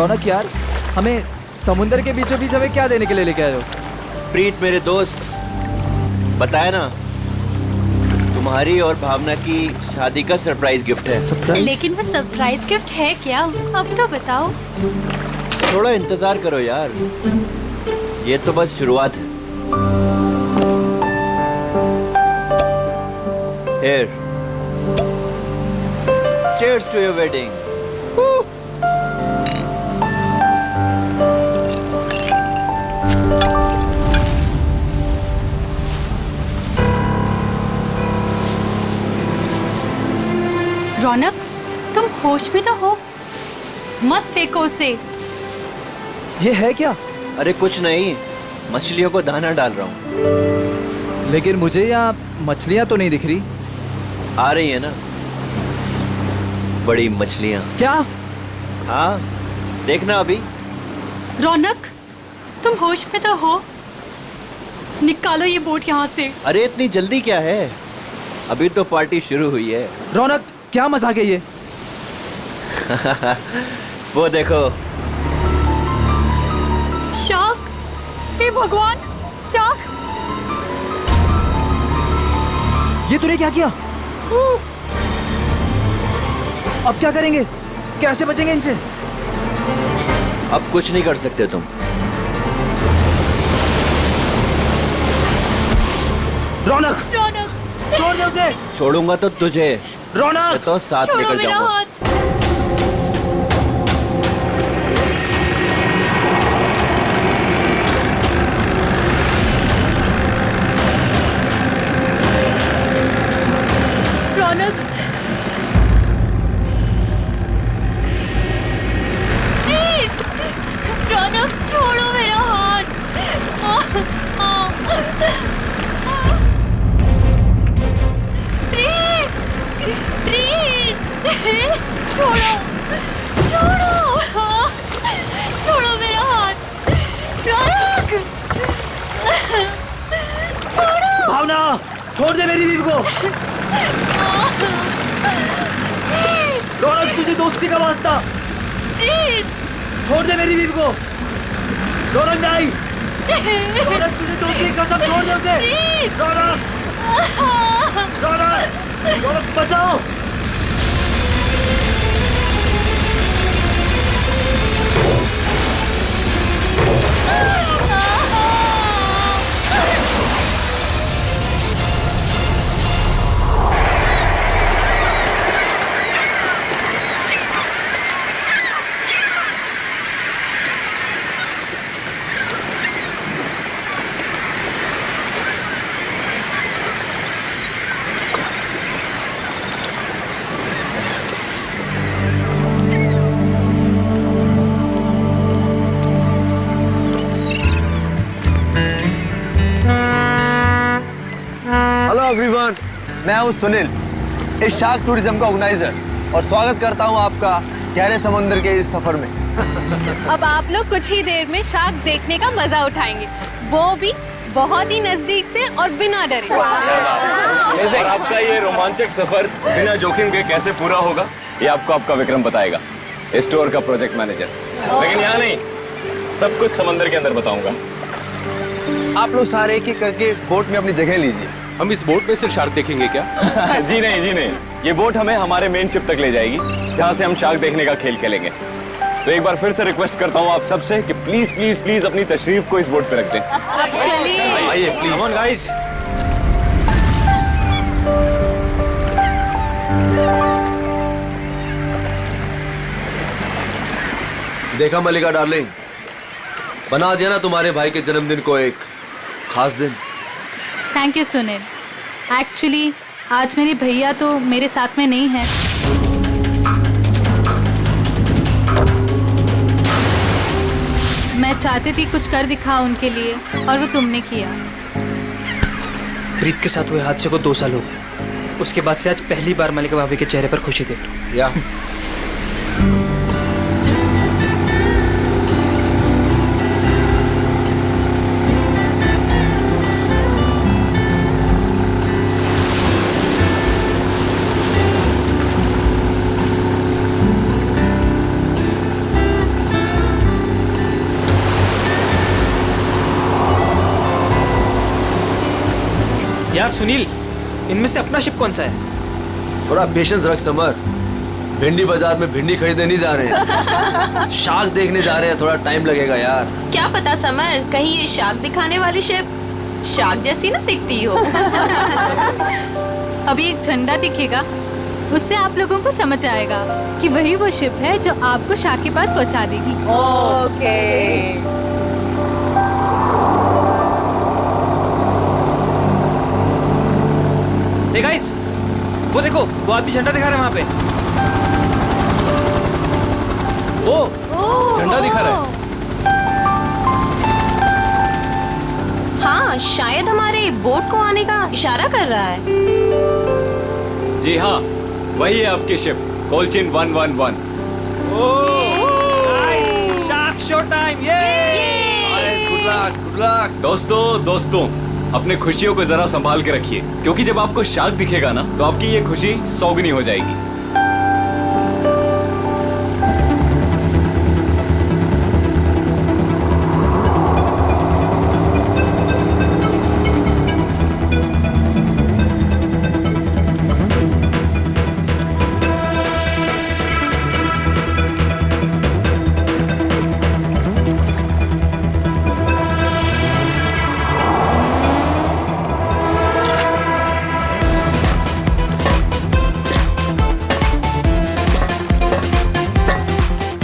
रौनक यार, हमें समुंदर के बीचों बीच हमें क्या देने के लिए लेके आए हो? प्रीत मेरे दोस्त, बताया ना, तुम्हारी और भावना की शादी का सरप्राइज गिफ्ट है। सरप्राइज? लेकिन वो सरप्राइज गिफ्ट है क्या? अब तो बताओ। थोड़ा इंतजार करो यार, ये तो बस शुरुआत है। Here. Cheers to your wedding. रौनक, तुम होश में तो हो? मत फेंको उसे। ये है क्या? अरे कुछ नहीं, मछलियों को दाना डाल रहा हूँ। लेकिन मुझे यहाँ मछलियाँ तो नहीं दिख रही। आ रही है ना, बड़ी मछलियाँ। क्या? हाँ, देखना अभी। रौनक, तुम होश में तो हो? निकालो ये बोट यहाँ से। अरे इतनी जल्दी क्या है, अभी तो पार्टी शुरू हुई है। रौनक, क्या मजाक है ये? वो देखो। शार्क! हे भगवान, शार्क! ये तूने क्या किया? अब क्या करेंगे? कैसे बचेंगे इनसे? अब कुछ नहीं कर सकते तुम। रौनक! रौनक! छोड़ दे उसे! छोड़ूंगा तो तुझे, रौनक! मैं तो साथ छोड़ो लेकर मेरा जाऊंगा। हाथ। रौनक! प्लीज! रौनक, छोड़ो मेरा हाथ। प्लीज! प्लीज! छोड़ो! छोड़ो! छोड़ो मेरा हाथ! रौनक! छोड़ो! भावना, छोड़ दे मेरी बीवी को। रौनक, तुझे दोस्ती का वास्ता, प्लीज! छोड़ दे मेरी बीवी को। रौनक नहीं, रौनक तुझे दोस्ती की कसम, छोड़ दे उसे। रौनक! रौनक! रौनक बचाओ! हेलो एवरीवन, मैं हूं सुनील, इस शार्क टूरिज्म का ऑर्गेनाइजर, और स्वागत करता हूं आपका गहरे समुद्र के इस सफर में। अब आप लोग कुछ ही देर में शार्क देखने का मजा उठाएंगे, वो भी बहुत ही नजदीक से और बिना डरे। और आपका ये रोमांचक सफर बिना जोखिम के कैसे पूरा होगा, ये आपको आपका विक्रम बताएगा, स्टोर का प्रोजेक्ट मैनेजर। लेकिन यहाँ नहीं, सब कुछ समंदर के अंदर बताऊंगा। आप लोग सारे एक एक करके बोट में अपनी जगह लीजिए। हम इस बोट में से शार्क देखेंगे क्या? जी नहीं, जी नहीं, ये बोट हमें हमारे मेन शिप तक ले जाएगी, जहाँ से हम शार्क देखने का खेल खेलेंगे। तो एक बार फिर से रिक्वेस्ट करता हूँ आप सबसे कि प्लीज प्लीज प्लीज अपनी तशरीफ को इस बोट पे रख दें। चलिए। आइए प्लीज। Come on guys. देखा मलिका डार्लिंग, बना दिया ना तुम्हारे भाई के जन्मदिन को एक खास दिन। Thank you Sunil. एक्चुअली आज मेरे भैया तो मेरे साथ में नहीं है। मैं चाहती थी कुछ कर दिखाऊं उनके लिए, और वो तुमने किया। प्रीत के साथ हुए हादसे को 2 साल हो गए। उसके बाद से आज पहली बार मलिका भाभी के चेहरे पर खुशी देख रहा हूं। या यार सुनील, इनमें से अपना शिप कौन सा है? थोड़ा पेशेंस रख समर। भिंडी बाजार में भिंडी खरीदने नहीं जा रहे हैं, शार्क देखने जा रहे हैं। थोड़ा टाइम लगेगा यार। क्या पता समर, कहीं ये शार्क दिखाने वाली शिप शार्क जैसी ना दिखती हो। अभी एक झंडा दिखेगा, उससे आप लोगों को समझ आएगा कि वही वो शिप है जो आपको शार्क के पास पहुंचा देगी। ओके। हे गाइस, वो देखो, वो आदमी झंडा दिखा रहा है वहाँ पे। ओ, झंडा दिखा रहा है। हाँ, शायद हमारे बोट को आने का इशारा कर रहा है। जी हाँ, वही है आपकी शिप, कोलचिन 111। Nice, shark show time. Good luck, good luck. दोस्तों, अपने खुशियों को जरा संभाल के रखिए, क्योंकि जब आपको शार्क दिखेगा ना, तो आपकी ये खुशी सौगुनी हो जाएगी।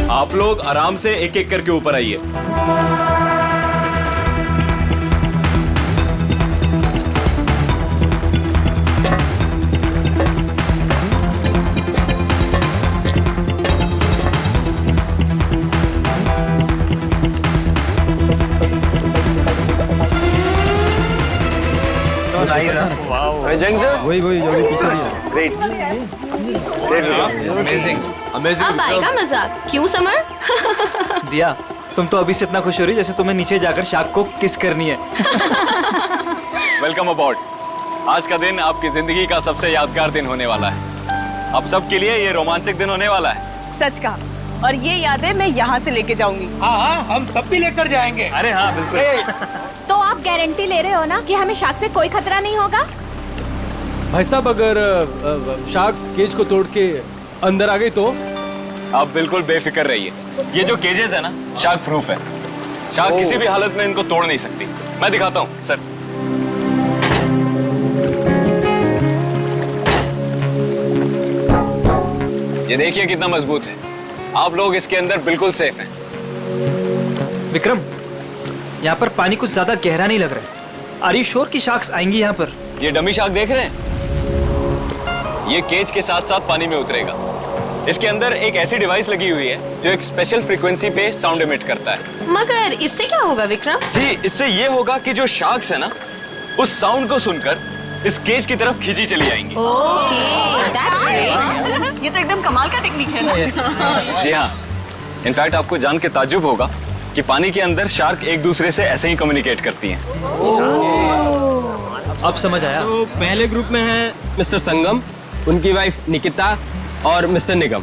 आप लोग आराम से एक एक करके ऊपर आइए। अब आएगा मजाक, क्यों समर? दिया, तुम तो अभी से इतना खुश हो रही जैसे तुम्हें नीचे जाकर शार्क को किस करनी है। वेलकम अबॉर्ड। आज का दिन आपकी जिंदगी का सबसे यादगार दिन होने वाला है। आप सबके लिए ये रोमांचक दिन होने वाला है। सच कहा, और ये यादें मैं यहाँ से लेके जाऊंगी। हाँ, हम सब भी लेकर जाएंगे। अरे हाँ, बिल्कुल। तो आप गारंटी ले रहे हो ना कि हमें शार्क से कोई खतरा नहीं होगा? भाई साहब, अगर शार्क्स केज को तोड़ के अंदर आ गई तो? आप बिल्कुल बेफिक्र रहिए। ये जो केजेस है ना, शार्क प्रूफ है। शार्क किसी भी हालत में इनको तोड़ नहीं सकती। मैं दिखाता हूँ सर। ये देखिए कितना मजबूत है। आप लोग इसके अंदर बिल्कुल सेफ हैं। विक्रम, यहाँ पर पानी कुछ ज्यादा गहरा नहीं लग रहा है। आर यू श्योर कि शार्क्स आएंगी यहाँ पर? ये डमी शार्क देख रहे हैं? ये केज के साथ साथ पानी में उतरेगा। इसके अंदर एक ऐसी डिवाइस लगी हुई है जो एक स्पेशल फ्रीक्वेंसी पे साउंड एमिट करता है। मगर इससे क्या होगा विक्रम? जी, इससे ये होगा कि जो शार्क्स है ना, उस साउंड को सुनकर इस केज की तरफ खींची चली आएंगी। Okay, that's great. ये तो एकदम कमाल का टेक्निक है ना। जी हाँ, इनफैक्ट आपको जान के ताज्जुब होगा कि पानी के अंदर शार्क एक दूसरे से ऐसे ही कम्युनिकेट करती हैं। अब समझ आया। तो पहले ग्रुप में है मिस्टर संगम, उनकी वाइफ निकिता और mister Nigam.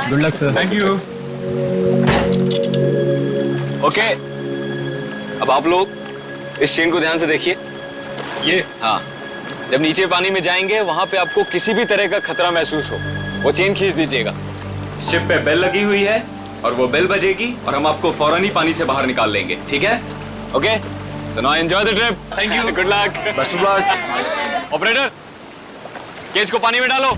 Good luck sir. Thank you. Okay, अब आप लोग इस चेन को ध्यान से देखिए। ये हाँ, जब नीचे पानी में जाएंगे वहां पे आपको किसी भी तरह का खतरा महसूस हो, वो चेन खींच दीजिएगा। शिप पे बेल लगी हुई है और वो बेल बजेगी और हम आपको फौरन ही पानी से बाहर निकाल लेंगे, ठीक है? Okay, so now enjoy the trip. Thank you, good luck, best of luck. Operator, cage को पानी में डालो।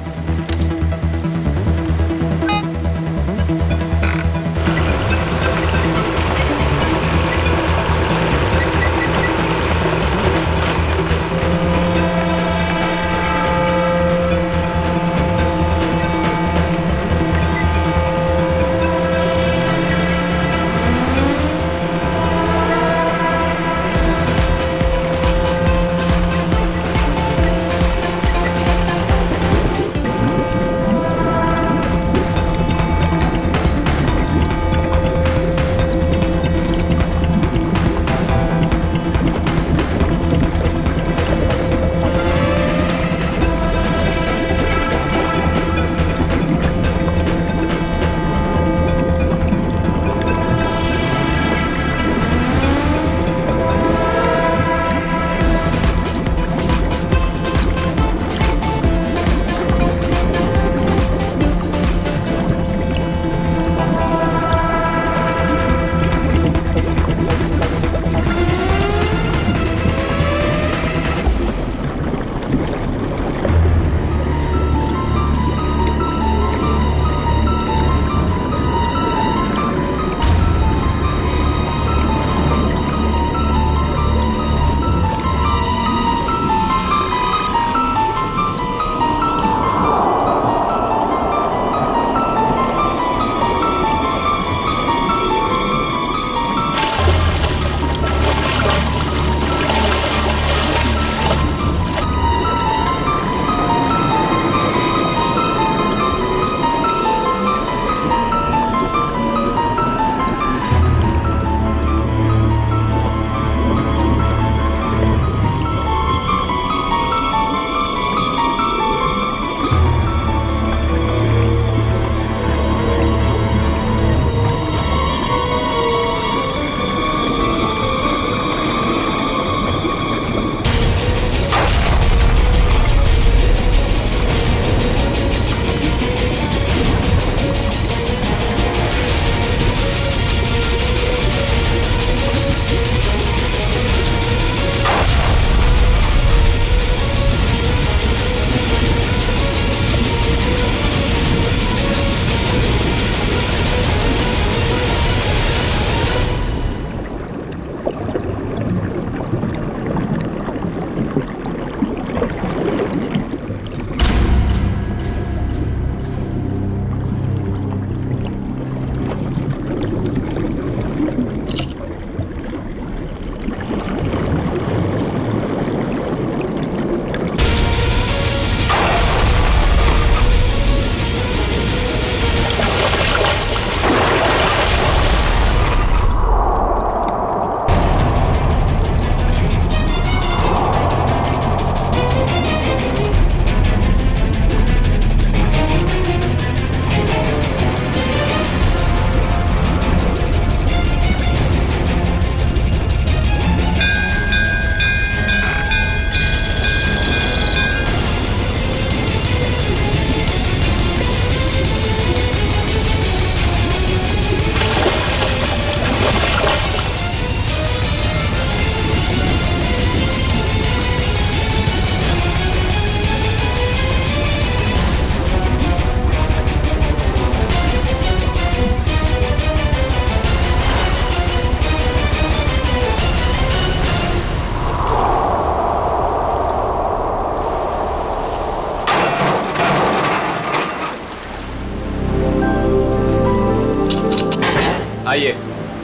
आइए।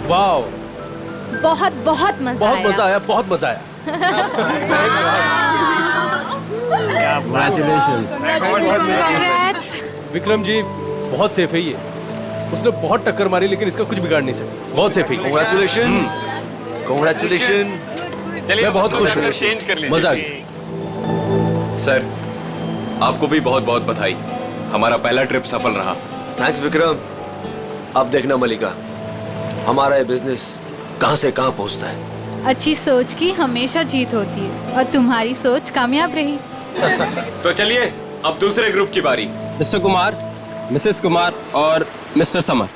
वाओ, बहुत बहुत मजा बहुत आया। मजा आया, बहुत मजा आया। विक्रम जी बहुत सेफ है ये। उसने बहुत टक्कर मारी लेकिन इसका कुछ बिगाड़ नहीं सकता। बहुत सेफ है। Congratulations, congratulations। चलिए मैं बहुत खुश हूँ। चेंज कर लीजिए। मजा आ गया। सर, आपको भी बहुत बहुत बधाई। हमारा पहला ट्रिप सफल रहा। थैंक्स विक्रम। अब देखना मलिका, हमारा ये बिजनेस कहां से कहां पहुंचता है। अच्छी सोच की हमेशा जीत होती है और तुम्हारी सोच कामयाब रही। तो चलिए अब दूसरे ग्रुप की बारी। मिस्टर कुमार, मिसेस कुमार और मिस्टर समर,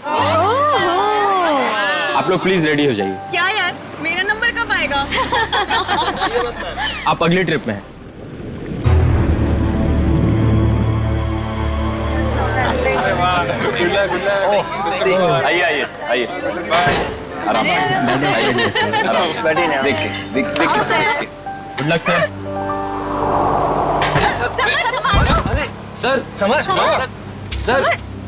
आप लोग प्लीज रेडी हो जाइए। क्या यार, मेरा नंबर कब आएगा? आप अगली ट्रिप में हैं। आइए आइए आइए। आराम देख के। Good luck sir. Sir summer, sir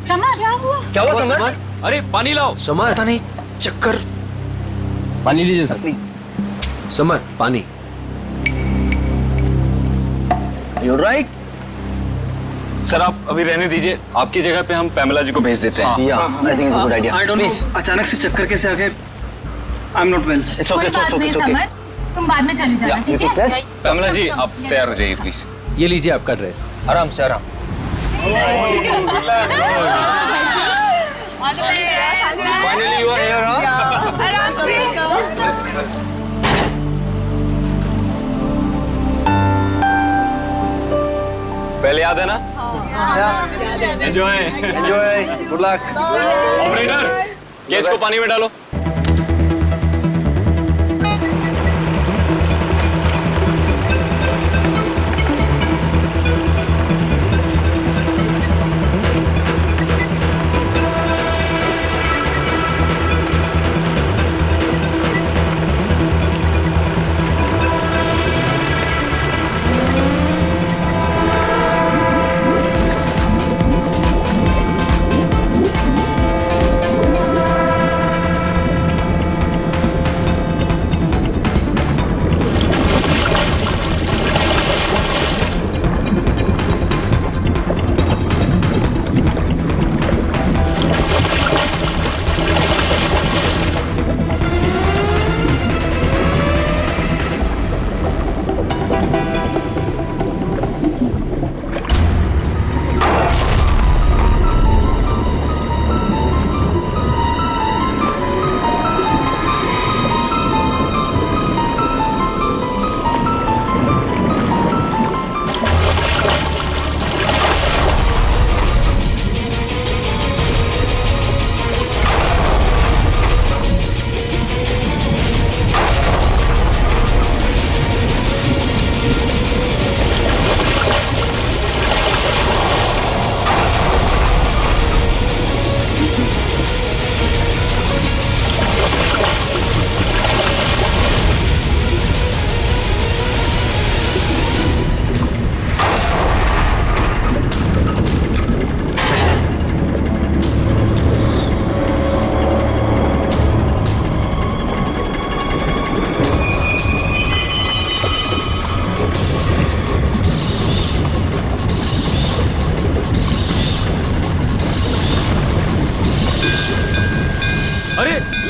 क्या हुआ? क्या हुआ समर? अरे पानी लाओ। समर, पता नहीं, चक्कर। पानी लीजिए सर। समर, पानी। You right. सर आप अभी रहने दीजिए, आपकी जगह पे हम पैमेला जी को भेज देते हैं। या I think it's a good idea. I don't know, अचानक से चक्कर कैसे आ गए। I am not well. It's okay, it's okay. तुम बाद में चले जाना, ठीक है? पैमेला जी आप तैयार हो जाइए प्लीज। ये लीजिए आपका ड्रेस। आराम से, आराम। Finally you are here. आराम से। पहले याद है ना? Enjoy enjoy, good luck. Operator, cage को पानी में डालो।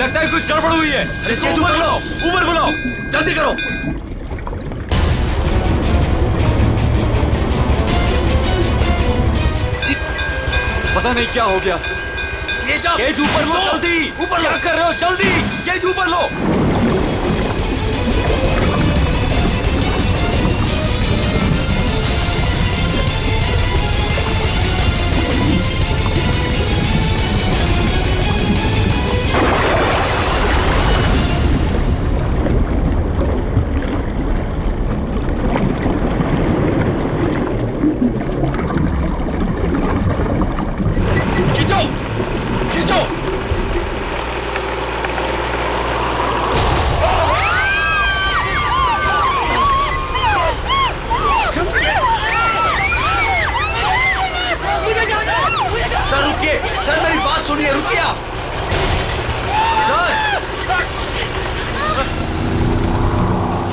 लगता है कुछ गड़बड़ हुई है। इसको ऊपर बुलाओ, ऊपर बुलाओ, जल्दी करो। पता नहीं क्या हो गया। केज ऊपर लो, जल्दी ऊपर। क्या कर रहे हो? जल्दी केज ऊपर लो।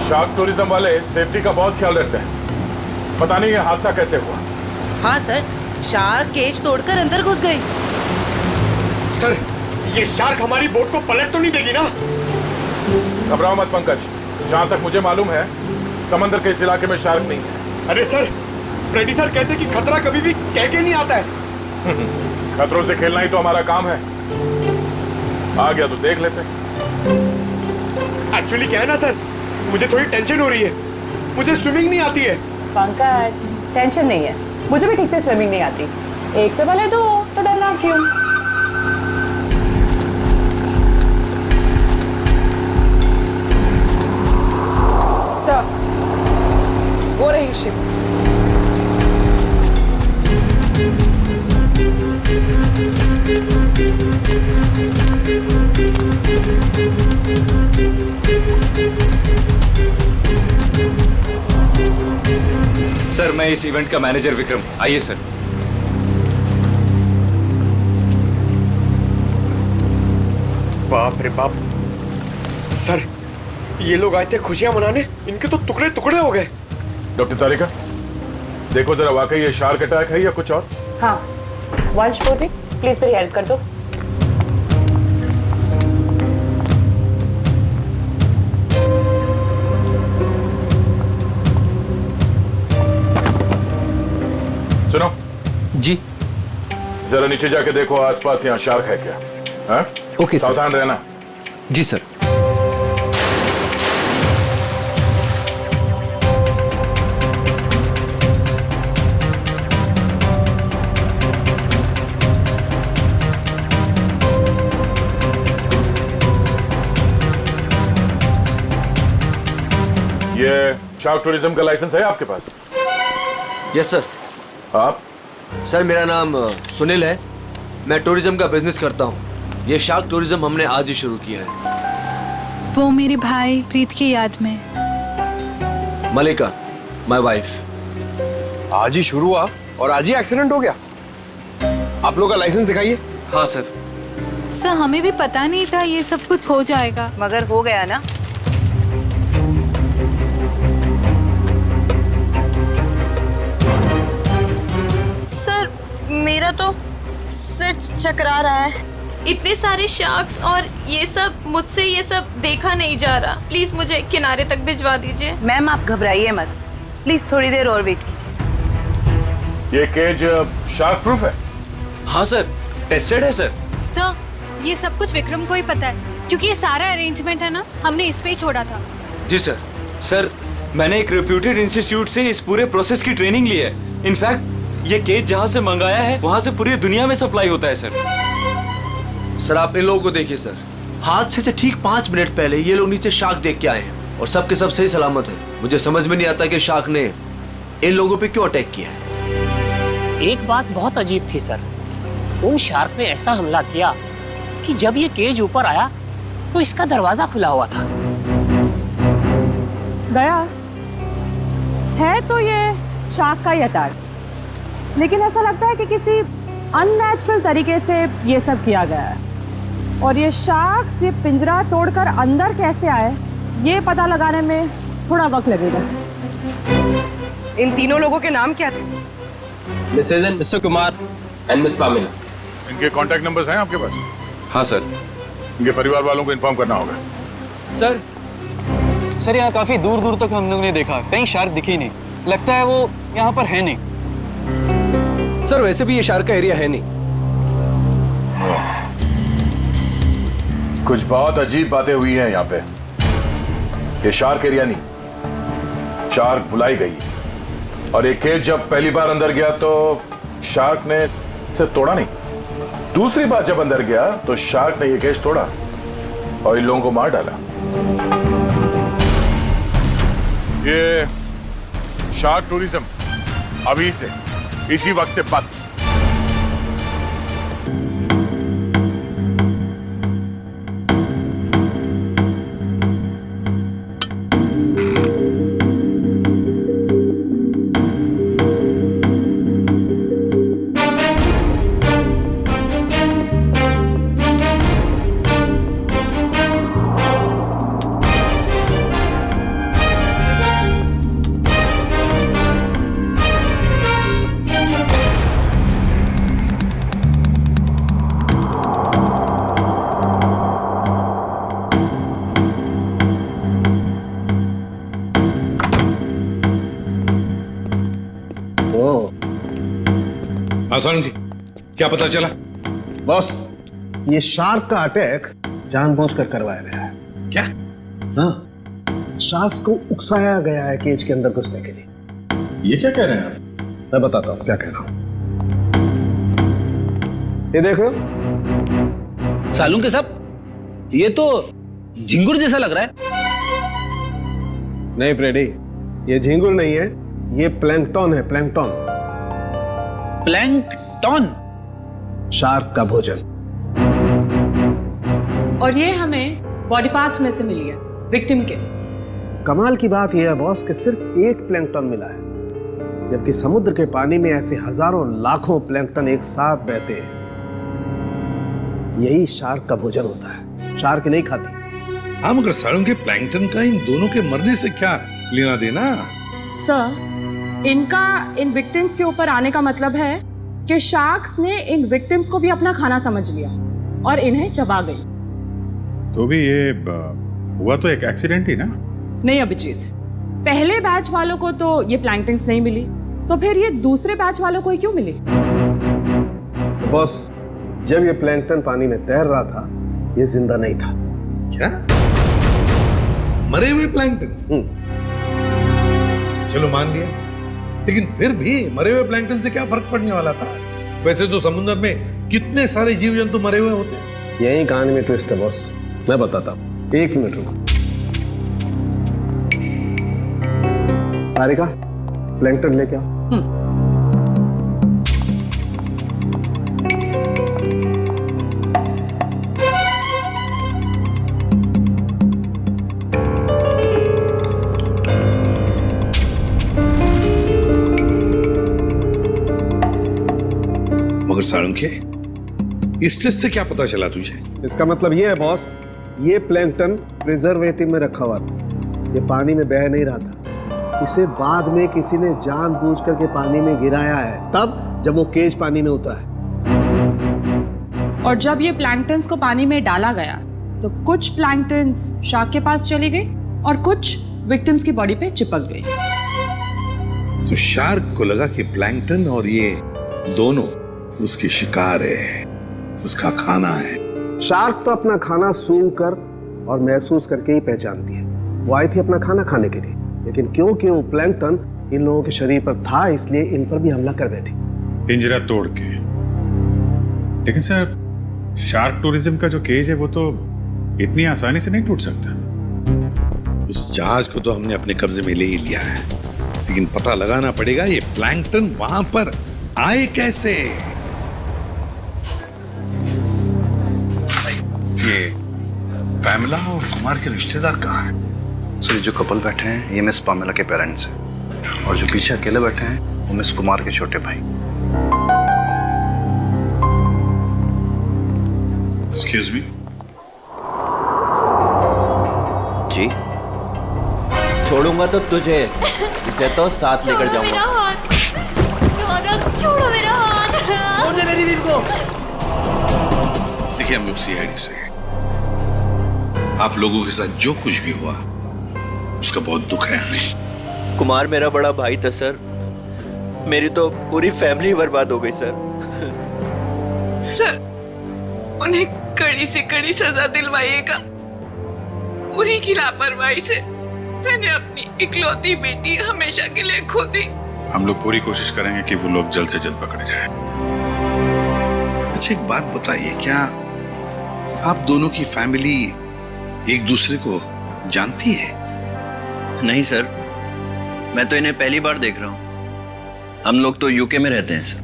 शार्क टूरिज्म वाले सेफ्टी का बहुत ख्याल रखते हैं। पता नहीं ये हादसा कैसे हुआ। हाँ सर, शार्क केज तोड़कर अंदर घुस गई। सर, ये शार्क हमारी बोट को पलट तो नहीं देगी ना? घबराओ मत पंकज, जहाँ तक मुझे मालूम है समंदर के इस इलाके में शार्क नहीं है। अरे सर, फ्रेडी सर कहते हैं कि खतरा कभी भी कह के नहीं आता है। खतरों से खेलना ही तो हमारा काम है। आ गया तो देख लेते। एक्चुअली क्या है ना सर, मुझे थोड़ी टेंशन हो रही है। मुझे स्विमिंग नहीं आती है। पंकज, टेंशन नहीं है, मुझे भी ठीक से स्विमिंग नहीं आती। एक से भले दो तो डरना क्यों? सर, वो रही शिप। सर, मैं इस इवेंट का मैनेजर विक्रम। आइए सर। बाप रे बाप, सर ये लोग आए थे खुशियां मनाने, इनके तो टुकड़े टुकड़े हो गए। डॉक्टर तारिका, देखो जरा वाकई ये शार्क अटैक है या कुछ और। हाँ, वंश पूर्वी, प्लीज मेरी हेल्प कर दो। सुनो जी, जरा नीचे जाके देखो आसपास यहाँ शार्क है क्या। हाँ? Okay sir. सावधान रहना। जी सर। ये शार्क टूरिज्म का लाइसेंस है आपके पास? Yes sir. आप? सर, मेरा नाम सुनील है। मैं टूरिज्म का बिजनेस करता हूँ। ये शार्क टूरिज्म हमने आज ही शुरू किया है। वो मेरे भाई प्रीत की याद में। मलिका, माय वाइफ। आज ही शुरू हुआ और आज ही एक्सीडेंट हो गया। आप लोग का लाइसेंस दिखाइए। हाँ सर। सर, हमें भी पता नहीं था ये सब कुछ हो जाएगा। मगर हो गया ना। सर, मेरा तो सिर चकरा रहा है। इतने सारे शार्क्स और ये सब, मुझसे ये सब देखा नहीं जा रहा। प्लीज मुझे किनारे तक भिजवा दीजिए। मैम आप घबराइए मत, प्लीज थोड़ी देर और वेट कीजिए। ये केज शार्क प्रूफ है? हाँ सर, टेस्टेड है सर। सर, ये सब कुछ विक्रम को ही पता है, क्योंकि ये सारा अरेंजमेंट है ना, हमने इस पे ही छोड़ा था। जी सर। सर, मैंने एक रेप्यूटेड इंस्टीट्यूट से इस पूरे प्रोसेस की ट्रेनिंग ली है। इनफैक्ट ये केज जहाँ से मंगाया है वहाँ से पूरी दुनिया में सप्लाई होता है सर। सर, आप इन लोगों को देखिए सर। हादसे से ठीक 5 मिनट पहले ये लोग नीचे शार्क देख के आए हैं और सब के सब सही सलामत है। मुझे समझ में नहीं आता कि शार्क ने इन लोगों पे क्यों अटैक किया है। एक बात बहुत अजीब थी सर, उन शार्क ने ऐसा हमला किया कि जब ये केज ऊपर आया तो इसका दरवाजा खुला हुआ था। गया है तो ये शार्क का ही अटैक, लेकिन ऐसा लगता है कि किसी अननेचुरल तरीके से ये सब किया गया है। और ये शार्क से पिंजरा तोड़कर अंदर कैसे आए, ये पता लगाने में थोड़ा वक्त लगेगा। इन तीनों लोगों के नाम क्या थे? Mrs and Mr Kumar and Miss Pamela. इनके कांटेक्ट नंबर्स हैं आपके पास? हाँ सर। इनके परिवार वालों को इन्फॉर्म करना होगा। सर, यहाँ काफी दूर दूर तक हम लोग ने देखा, कहीं शार्क दिखी नहीं। लगता है वो यहाँ पर है नहीं। सर, वैसे भी ये शार्क का एरिया है नहीं। कुछ बहुत अजीब बातें हुई हैं यहाँ पे। ये शार्क एरिया नहीं, शार्क बुलाई गई। और एक केज जब पहली बार अंदर गया तो शार्क ने इसे तोड़ा नहीं। दूसरी बार जब अंदर गया तो शार्क ने ये केज तोड़ा और इन लोगों को मार डाला। ये शार्क टूरिज्म अभी से इसी वक्त से बंद। आसान की क्या पता चला? बॉस, ये शार्क का अटैक जानबूझकर करवाया गया है। क्या? हाँ, शार्क को उकसाया गया है केज के अंदर घुसने के लिए। ये क्या कह रहे हैं आप? मैं बताता हूँ क्या कह रहा हूँ। ये देखो सालून के साहब, ये तो झिंगुर जैसा लग रहा है। नहीं फ्रेडी, ये झींगुर नहीं है, ये प्लैंकटन है। प्लैंकटन। प्लैंकटन? शार्क का भोजन। और ये हमें बॉडी पार्ट्स में से मिली है, विक्टिम के। कमाल की बात यह है बॉस कि सिर्फ एक प्लैंकटन मिला है, जबकि समुद्र के पानी में ऐसे हजारों लाखों प्लैंकटन एक साथ बहते हैं। यही शार्क का भोजन होता है। शार्क नहीं खाती। हाँ, मगर सालों के प्लैंकटन का इन दोनों के मरने से क्या लेना देना? सर, इनका इन विक्टिम्स के ऊपर आने का मतलब है कि शार्क्स ने इन विक्टिम्स को भी अपना खाना समझ लिया और इन्हें चबा गई। तो भी ये हुआ तो एक एक्सीडेंट ही ना? नहीं अभिजीत, पहले बैच वालों को तो ये प्लैंकटन्स नहीं मिली, तो फिर ये दूसरे बैच वालों को ही क्यों मिली? तो बॉस, जब ये प्लैंकटन पानी में तैर रहा था, ये जिंदा नहीं था। क्या? मरे हुए प्लैंकटन? चलो मान लिया, लेकिन फिर भी मरे हुए प्लैंकटन से क्या फर्क पड़ने वाला था? वैसे तो समुद्र में कितने सारे जीव जंतु मरे हुए होते हैं। यही कहानी में ट्विस्ट है बॉस, मैं बताता हूँ। 1 मिनट रुको। हारिका, प्लैंकटन लेके आओ। मगर साळुंखे, इस टेस्ट से क्या पता चला तुझे? इसका मतलब ये है बॉस, ये प्लैंकटन प्रिजर्वेटिव में रखा हुआ था। ये पानी में बह नहीं रहा था। इसे बाद में किसी ने जानबूझ करके पानी में गिराया है, तब जब वो केज पानी में उतरा है। और जब ये प्लैंकटन्स को पानी में डाला गया तो कुछ प्लैंकटन्स शार्क के पास चली गई और कुछ विक्टिम्स की बॉडी पे चिपक गई। तो शार्क को लगा कि प्लैंकटन और ये दोनों उसकी शिकार है, उसका खाना है। शार्क तो अपना खाना सूंघ कर और महसूस करके ही पहचानती है। वो आई थी अपना खाना खाने के लिए, लेकिन क्योंकि वो प्लैंकटन इन लोगों के शरीर पर था, इसलिए इन पर भी हमला कर बैठी। पिंजरा तोड़ के। लेकिन सर, शार्क टूरिज्म का जो केज है वो तो इतनी आसानी से नहीं टूट सकता। उस जहाज को तो हमने अपने कब्जे में ले ही लिया है, लेकिन पता लगाना पड़ेगा ये प्लैंकटन वहां पर आए कैसे। ये पैमेला और कुमार के रिश्तेदार कहाँ हैं? सर, जो कपल बैठे हैं ये मिस पामेला के पेरेंट्स हैं, और जो पीछे अकेले बैठे हैं वो मिस कुमार के छोटे भाई। Excuse me. जी, छोड़ूंगा तो तुझे, इसे तो साथ लेकर जाऊंगा। छोड़ो मेरा हाथ। छोड़ दे मेरी बीवी को। देखिए, हम लोग सीआईडी से हैं। आप लोगों के साथ जो कुछ भी हुआ उसका बहुत दुख है हमें। कुमार मेरा बड़ा भाई था सर, मेरी तो पूरी फैमिली बर्बाद हो गई सर। सर, उन्हें कड़ी से कड़ी सजा दिलवाइएगा। उन्हीं की लापरवाही से मैंने अपनी इकलौती बेटी हमेशा के लिए खो दी। हम लोग पूरी कोशिश करेंगे कि वो लोग जल्द से जल्द पकड़े जाएं। अच्छा, एक बात बताइए, क्या आप दोनों की फैमिली एक दूसरे को जानती है? नहीं सर, मैं तो इन्हें पहली बार देख रहा हूँ। हम लोग तो यूके में रहते हैं सर।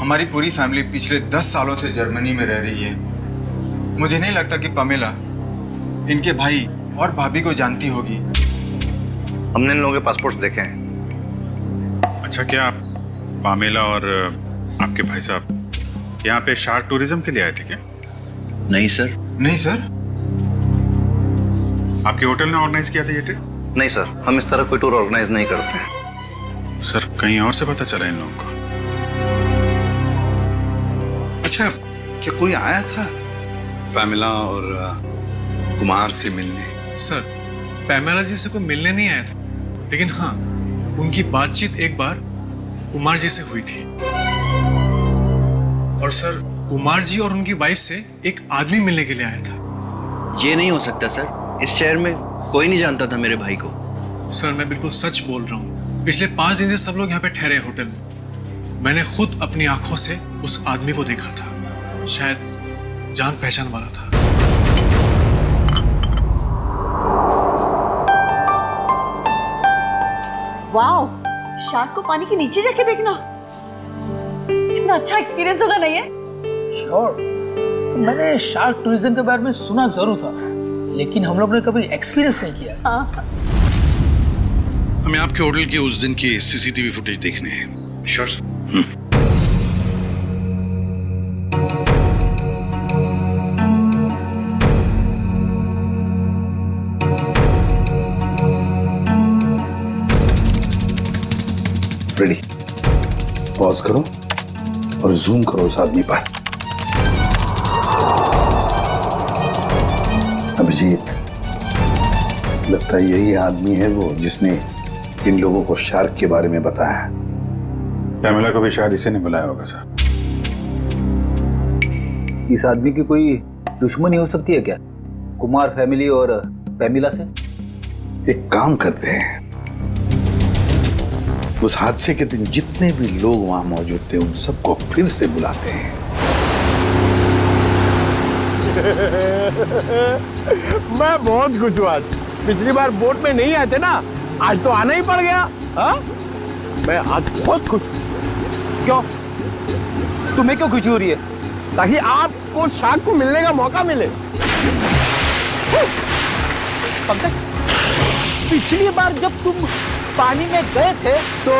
हमारी पूरी फैमिली पिछले 10 सालों से जर्मनी में रह रही है। मुझे नहीं लगता कि पमेला इनके भाई और भाभी को जानती होगी। हमने इन लोगों के पासपोर्ट देखे हैं। अच्छा, क्या आप पामेला और आपके भाई साहब यहाँ पे शार्क टूरिज्म के लिए आए थे क्या? नहीं सर। नहीं सर? आपके होटल ने ऑर्गेनाइज किया था ये ट्रिप? नहीं सर, हम इस तरह कोई टूर ऑर्गेनाइज नहीं करते हैं। सर, कहीं और से पता चला इन लोगों को? अच्छा, क्या कोई आया था पैमेला और कुमार से मिलने? सर, पैमेला जी से कोई मिलने नहीं आया था, लेकिन हाँ, उनकी बातचीत एक बार कुमार जी से हुई थी। और सर कुमार जी और उनकी वाइफ से एक आदमी मिलने के लिए आया था। ये नहीं हो सकता सर, इस शहर में कोई नहीं जानता था मेरे भाई को। सर मैं बिल्कुल सच बोल रहा हूँ, पिछले 5 दिन से सब लोग यहाँ पे ठहरे होटल में। मैंने खुद अपनी आंखों से उस आदमी को देखा था, शायद जान पहचान वाला था। वाओ, शार्क को पानी के नीचे जाके देखना कितना अच्छा एक्सपीरियंस होगा नहीं है? श्योर, मैंने शार्क टूरिज्म के बारे में सुना जरूर था, लेकिन हम लोग ने कभी एक्सपीरियंस नहीं किया। हाँ। हमें आपके होटल के उस दिन की सीसीटीवी फुटेज देखने हैं। Sure sir. रेडी, पॉज करो और जूम करो उस आदमी पर। अभिजीत, लगता है यही आदमी है वो जिसने इन लोगों को शार्क के बारे में बताया। पैमेला को भी शायद इसे नहीं बुलाया होगा सर। इस आदमी की कोई दुश्मनी हो सकती है क्या, कुमार फैमिली और पैमिला से? एक काम करते हैं, उस हादसे के दिन जितने भी लोग वहां मौजूद थे उन सबको फिर से बुलाते हैं। मैं बहुत खुश हूँ आज। पिछली बार बोट में नहीं आए थे ना, आज तो आना ही पड़ गया। हाँ, मैं आज बहुत खुश हूँ। क्यों? तुम्हें क्यों खुशी हो रही है? ताकि आपको शार्क को मिलने का मौका मिले। पंकज, पिछली बार जब तुम पानी में गए थे तो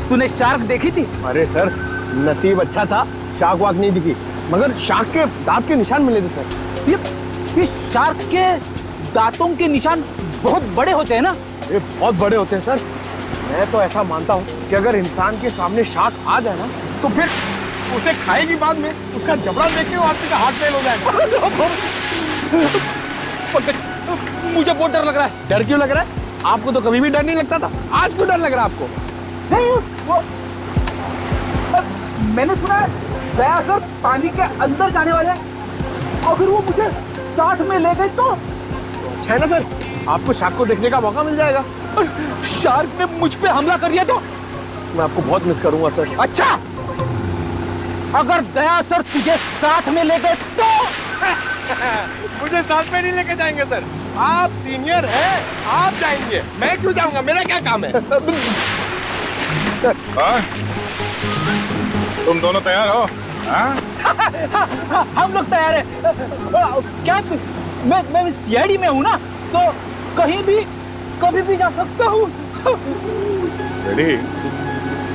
तूने शार्क देखी थी? अरे सर, नसीब अच्छा था, शार्क वाक नहीं दिखी, मगर शार्क के दांत के निशान मिले थे सर। ये शार्क के दांतों के निशान बहुत बड़े होते हैं ना? ये बहुत बड़े होते हैं सर। मैं तो ऐसा मानता हूँ कि अगर इंसान के सामने शार्क आ जाए ना, तो फिर उसे खाएगी बाद में, उसका जबड़ा देख के आदमी का हार्ट फेल हो जाएगा। मुझे बहुत डर लग रहा है। डर क्यों लग रहा है? आपको तो कभी भी डर नहीं लगता था, आज क्यों डर लग रहा है आपको? नहीं, वो मैंने सुना है दया सर पानी के अंदर जाने वाले हैं। अगर वो मुझे साथ में ले गए तो अच्छा है ना सर, आपको शार्क को देखने का मौका मिल जाएगा। और शार्क ने मुझ पे हमला कर दिया तो मैं आपको बहुत मिस करूंगा सर। अच्छा, अगर दया सर तुझे साथ में ले गए तो? मुझे साथ में नहीं लेके जाएंगे सर, आप सीनियर हैं, आप जाएंगे, मैं क्यों जाऊंगा, मेरा क्या काम है? सर, तुम दोनों तैयार हो? हम लोग तैयार हैं। क्या मैं सीआईडी में हूँ ना, तो कहीं भी कभी भी जा सकता हूँ। रेडी?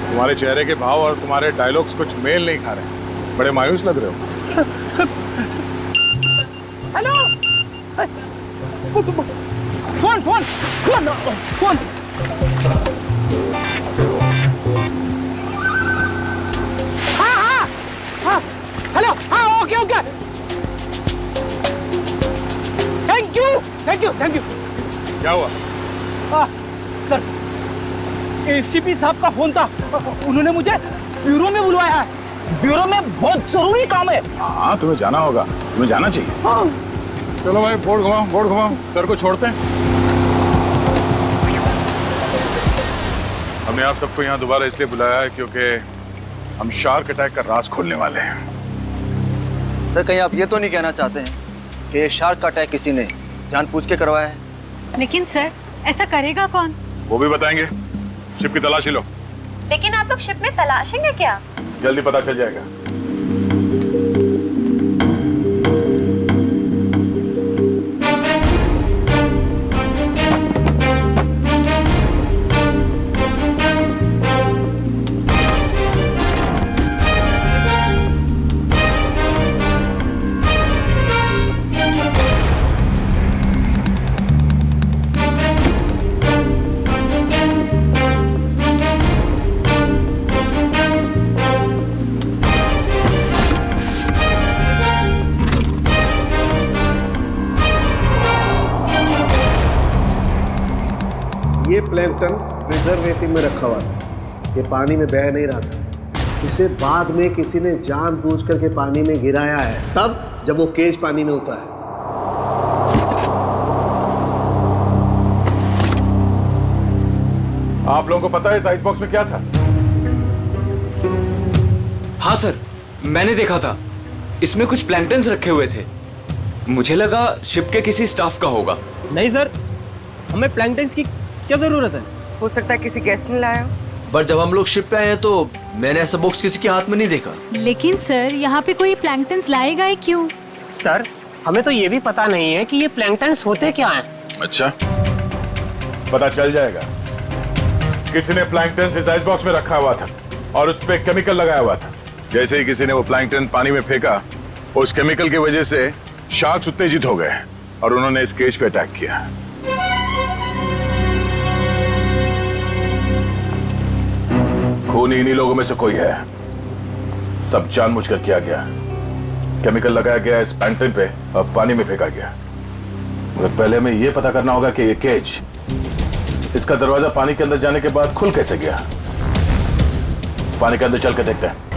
तुम्हारे चेहरे के भाव और तुम्हारे डायलॉग्स कुछ मेल नहीं खा रहे, बड़े मायूस लग रहे हो। Hello, phone phone phone phone. हाँ, हेलो, हाँ, okay okay, thank you thank you thank you. क्या हुआ? सर, एसीपी साहब का फोन था, उन्होंने मुझे ब्यूरो में बुलवाया है। ब्यूरो में बहुत जरूरी काम है। हाँ, तुम्हें जाना होगा, तुम्हें जाना चाहिए। हाँ। चलो भाई, बोर्ड घुमाओ, सर को छोड़ते हैं। हमने आप सबको यहाँ दोबारा इसलिए बुलाया है क्योंकि हम शार्क अटैक का राज खोलने वाले हैं। सर, कहीं आप ये तो नहीं कहना चाहते हैं कि शार्क का अटैक किसी ने जानबूझ के करवाया है? लेकिन सर, ऐसा करेगा कौन? वो भी बताएंगे। शिप की तलाशी लो। लेकिन आप लोग शिप में तलाशेंगे क्या? जल्दी पता चल जाएगा। ये प्लैंकटन प्रिजर्वेटिव में रखा हुआ था, ये पानी में बह नहीं रहा था। इसे बाद में किसी ने जानबूझ करके पानी में गिराया है, तब जब वो केज पानी में होता है। आप लोगों को पता है इस आइस बॉक्स में क्या था? हाँ सर, मैंने देखा था। इसमें कुछ प्लैंकटन्स रखे हुए थे। मुझे लगा शिप के किसी स्टाफ का होगा। नहीं सर, हमें प्लैंकटन्स की क्या जरूरत है? हो सकता है किसी गेस्ट ने लाया हो। बट जब हम लोग शिप पे आए हैं तो मैंने ऐसा बॉक्स किसी के हाथ में नहीं देखा। लेकिन सर, यहाँ पे कोई प्लैंकटन्स लाएगा ही क्यों? सर, हमें तो ये भी पता नहीं है कि ये प्लैंकटन्स होते क्या हैं। अच्छा, पता चल जाएगा। किसी ने प्लैंकटन इस आइस बॉक्स में रखा हुआ था और उस पे केमिकल लगाया हुआ था। जैसे ही किसी ने वो प्लैंकटन पानी में फेंका, उस केमिकल की वजह से शार्क्स उत्तेजित हो गए और उन्होंने इस केज पे अटैक किया। खून इन्हीं लोगों में से कोई है। सब जानबूझकर किया गया। केमिकल लगाया गया इस प्लैंकटन पे और पानी में फेंका गया। मगर पहले हमें यह पता करना होगा कि ये केज, इसका दरवाजा पानी के अंदर जाने के बाद खुल कैसे गया। पानी के अंदर चल के देखते हैं।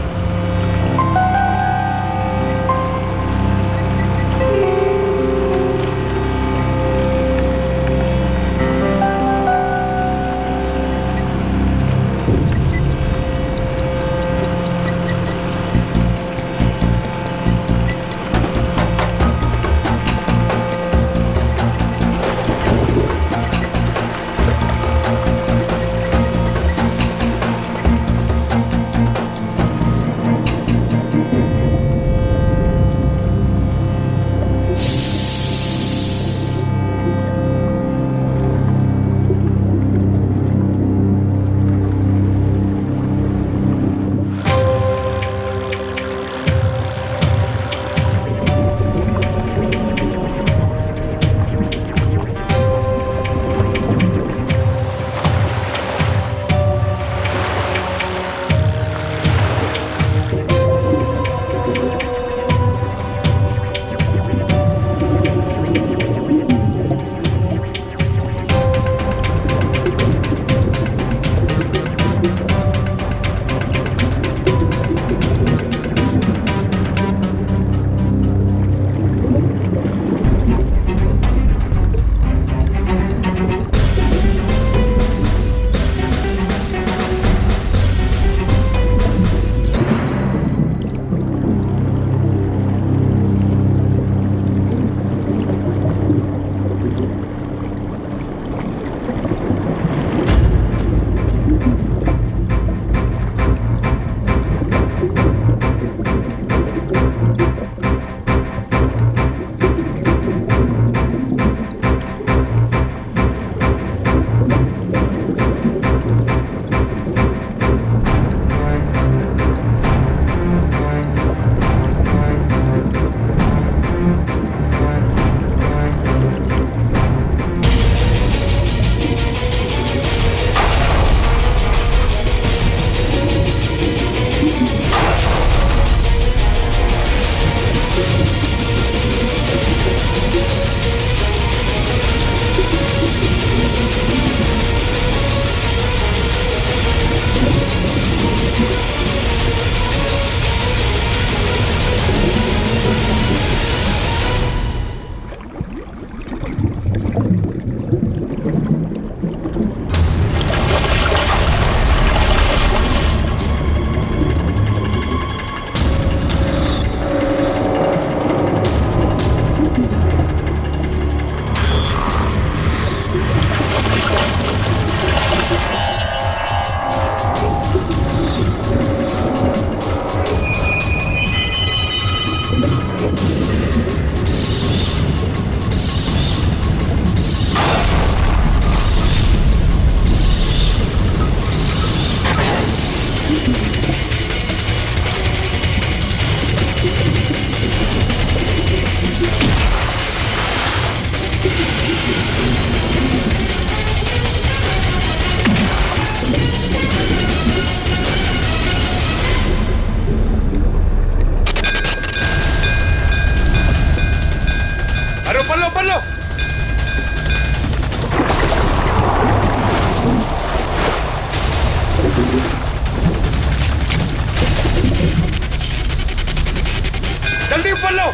पकड़ लो।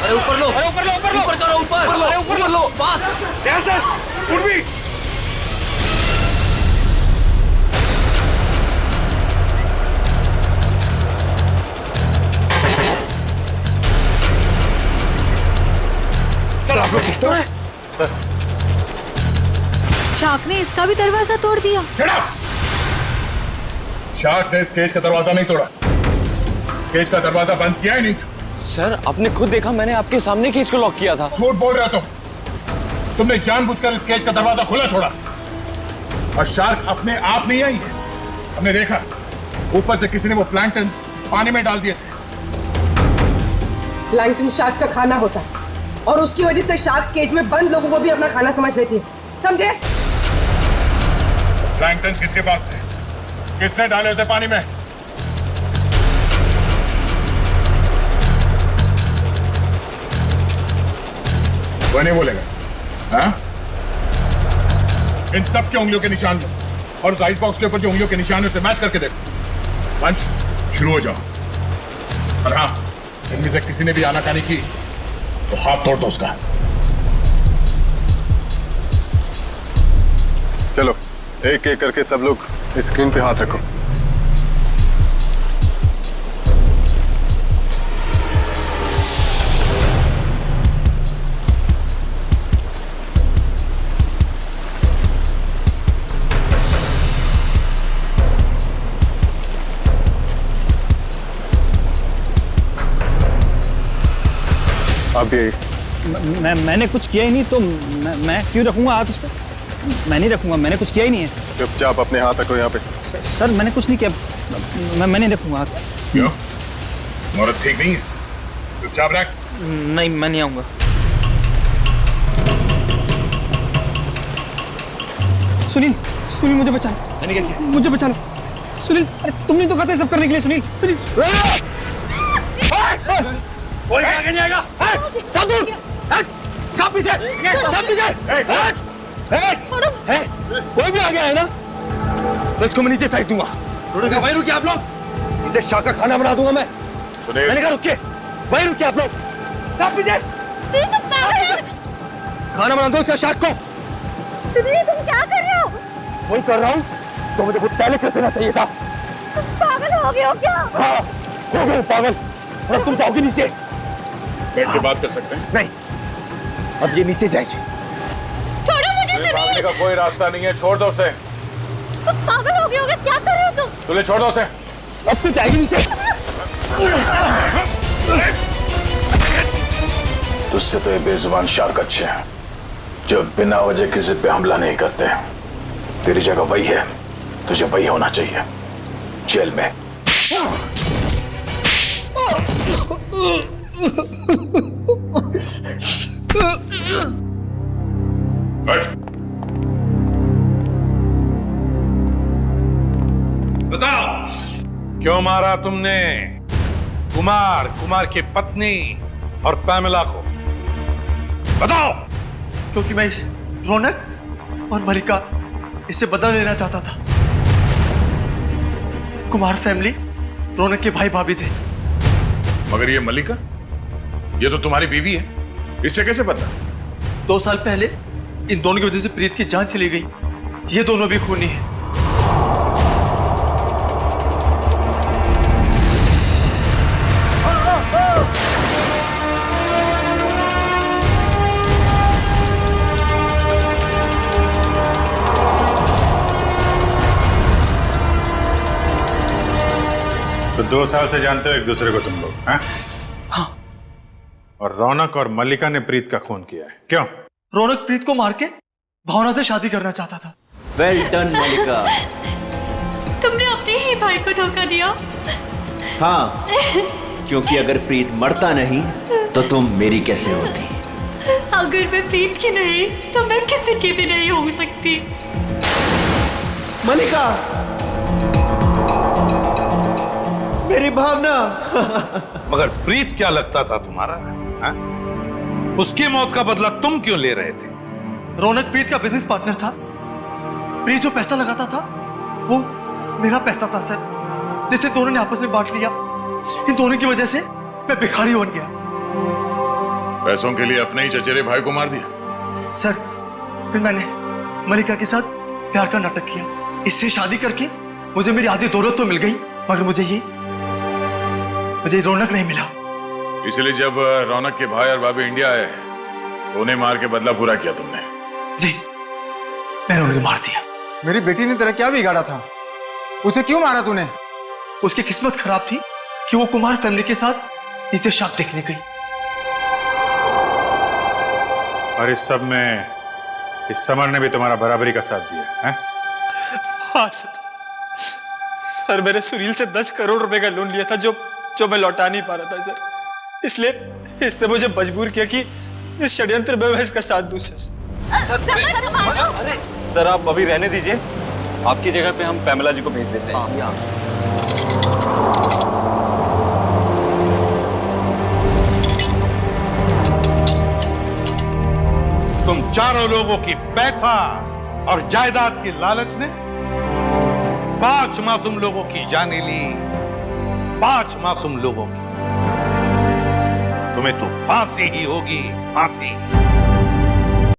ऊपर लो, ऊपर लो, ऊपर करो, ऊपर लो, पास। यहाँ सर, उठ भी। सर आप लोग ठीक तो हैं? सर शार्क ने इसका भी दरवाजा तोड़ दिया। शार्क ने इस केज का दरवाजा नहीं तोड़ा, इस केज का दरवाजा बंद किया ही नहीं था। सर आपने खुद देखा, मैंने आपके सामने केज को लॉक किया था। झूठ बोल रहे हो तुमने जानबूझकर इस केज का दरवाजा खुला छोड़ा। और शार्क अपने आप नहीं आई है, हमने देखा ऊपर से किसी ने वो प्लैंक्टन्स पानी में डाल दिए थे। प्लैंकटन शार्क्स का खाना होता है और उसकी वजह से शार्क्स केज में बंद लोगों को भी अपना खाना समझ लेती है, समझे? प्लैंक्टन्स किसके पास थे? किसने डाले उसे पानी में? वो नहीं बोलेगा। हाँ? इन सब के उंगलियों के निशान लो और उस आइस बॉक्स के ऊपर जो उंगलियों के निशान है उसे मैच करके देखो। पंच शुरू हो जाओ। और हाँ, इनमें से किसी ने भी आनाकानी की तो हाथ तोड़ दो उसका। चलो एक एक करके सब लोग स्क्रीन पे हाथ रखो। अब ये मैंने कुछ किया ही नहीं तो मैं क्यों रखूंगा हाथ उस पर? मैं नहीं रखूंगा, मैंने कुछ किया ही नहीं है। चुपचाप अपने हाथ रखो यहाँ पे। सर मैंने कुछ नहीं किया, मैं नहीं रखूंगा हाथ से। क्यों? मुहूर्त ठीक नहीं है, चुपचाप रख। नहीं, मैं नहीं आऊंगा। सुनील, सुनील मुझे बचा लो। मैंने क्या किया? मुझे बचा लो सुनील। अरे तुमने तो कहा था सब करने के लिए। सुनील, सुनील कोई आगे नहीं आएगा। सब दूर, सब पीछे, सब पीछे। कोई भी आगे आए ना तो इसको मैं नीचे फेंक दूंगा। वहीं रुकिए आप लोग, इसे शार्क का खाना बना दूंगा मैं। मैंने कहा रुकिए, वहीं रुकिए आप लोग। सब पीछे, खाना बना दो इसका शार्क को। तुम क्या कर रहे हो? वही कर रहा हूँ तो मुझे खुद पहले कर देना चाहिए था। पागल हो गए हो क्या? हाँ, हो गए पागल। और तुम जाओगे नीचे। बैठ के बात कर सकते हैं? नहीं, अब ये नीचे जाएगी। छोड़ो मुझे। भागने का कोई रास्ता नहीं है, छोड़ दो उसे। तुम पागल हो गए होगे, क्या कर रहे हो तुम? तुझे छोड़ दो उसे। अब तो जाएगी नीचे। तुझसे तो ये बेजुबान शार्क अच्छे हैं जो बिना वजह किसी पे हमला नहीं करते। तेरी जगह वही है, तुझे वही होना चाहिए, जेल में। बताओ क्यों मारा तुमने कुमार की पत्नी और पैमेला को? बताओ। क्योंकि मैं रौनक और मलिका इससे बदला लेना चाहता था। कुमार फैमिली रौनक के भाई भाभी थे। मगर ये मलिका, ये तो तुम्हारी बीवी है, इससे कैसे बदला? 2 साल पहले इन दोनों की वजह से प्रीत की जान चली गई। ये दोनों भी खूनी हैं। तो 2 साल से जानते हो एक दूसरे को तुम लोग, हैं? हाँ। और रौनक और मल्लिका ने प्रीत का खून किया है, क्यों? रौनक प्रीत को मार के भावना से शादी करना चाहता था। वेल डन मल्लिका। तुमने अपने ही भाई को धोखा दिया। हाँ, क्योंकि अगर प्रीत मरता नहीं तो तुम मेरी कैसे होती? अगर मैं प्रीत की नहीं तो मैं किसी की भी नहीं हो सकती। मलिका, मेरी भावना। मगर प्रीत क्या लगता था तुम्हारा? हा? उसकी मौत का बदला तुम क्यों ले रहे थे? रौनक प्रीत का बिजनेस पार्टनर था। प्रीत जो पैसा लगाता था वो मेरा पैसा था सर, जिसे दोनों ने आपस में बांट लिया। इन दोनों की वजह से मैं भिखारी बन गया। पैसों के लिए अपने ही चचेरे भाई को मार दिया? सर फिर मैंने मलिका के साथ प्यार का नाटक किया। इससे शादी करके मुझे मेरी आधी दौलत तो मिल गई, मगर मुझे रौनक नहीं मिला। इसलिए जब रौनक के भाई और भाभी इंडिया आए तो उन्हें मार के बदला पूरा किया तुमने? जी, मैंने उन्हें मार दिया। मेरी बेटी ने तेरा क्या बिगाड़ा था? उसे क्यों मारा तूने? उसकी किस्मत खराब थी कि वो कुमार फैमिली के साथ नीचे शाक देखने गई। और इस सब में इस समर ने भी तुम्हारा बराबरी का साथ दिया है? हाँ सर, मैंने सुनील से 10 करोड़ रुपए का लोन लिया था जो मैं लौटा नहीं पा रहा था सर। इसलिए इसने मुझे मजबूर किया कि इस षड्यंत्र में मैं इसका साथ दूं सर। सर आप अभी रहने दीजिए, आपकी जगह पे हम पैमेला जी को भेज देते हैं। तुम चारों लोगों की पैसा और जायदाद की लालच ने 5 मासूम लोगों की जानें ली। 5 मासूम लोगों की। तुम्हें तो फांसी ही होगी, फांसी।